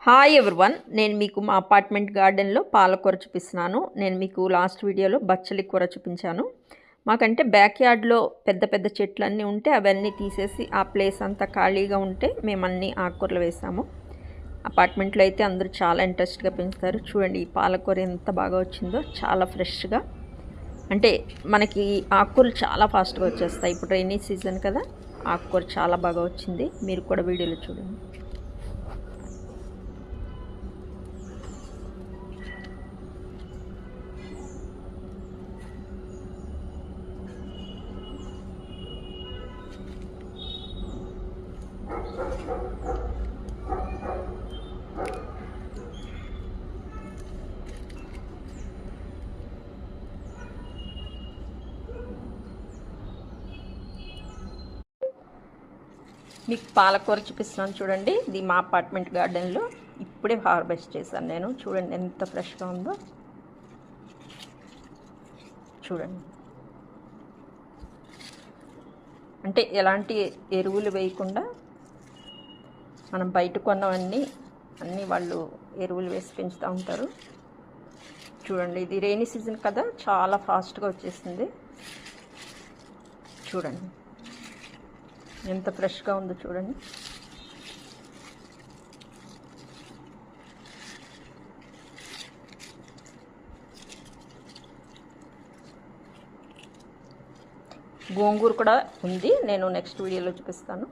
Hi everyone, నేను మీకు మా అపార్ట్మెంట్ గార్డెన్లో పాలకూర చూపిస్తున్నాను. నేను మీకు లాస్ట్ వీడియోలో బచ్చలి కూర చూపించాను. మాకంటే బ్యాక్ యార్డ్లో పెద్ద పెద్ద చెట్లన్నీ ఉంటే అవన్నీ తీసేసి ఆ ప్లేస్ అంతా ఖాళీగా ఉంటే మేము అన్ని ఆకుకూరలు వేసాము. అపార్ట్మెంట్లో అయితే అందరూ చాలా ఇంట్రెస్ట్గా పెంచుతారు. చూడండి ఈ పాలకూర ఎంత బాగా వచ్చిందో, చాలా ఫ్రెష్గా. అంటే మనకి ఆకుకూరలు చాలా ఫాస్ట్గా వచ్చేస్తాయి. ఇప్పుడు రైనీ సీజన్ కదా, ఆకుకూర చాలా బాగా వచ్చింది. మీరు కూడా వీడియోలో చూడండి. మీకు పాలకూర చూపిస్తున్నాను చూడండి. ఇది మా అపార్ట్మెంట్ గార్డెన్లో ఇప్పుడే హార్వెస్ట్ చేశాను నేను. చూడండి ఎంత ఫ్రెష్గా ఉందో చూడండి. అంటే ఎలాంటి ఎరువులు వేయకుండా మనం బయట కొన్నవన్నీ వాళ్ళు ఎరువులు వేసి పెంచుతూ ఉంటారు. చూడండి ఇది రైనీ సీజన్ కదా, చాలా ఫాస్ట్గా వచ్చేసింది. చూడండి ఎంత ఫ్రెష్గా ఉందో చూడండి. గోంగూర కూడా ఉంది, నేను నెక్స్ట్ వీడియోలో చూపిస్తాను.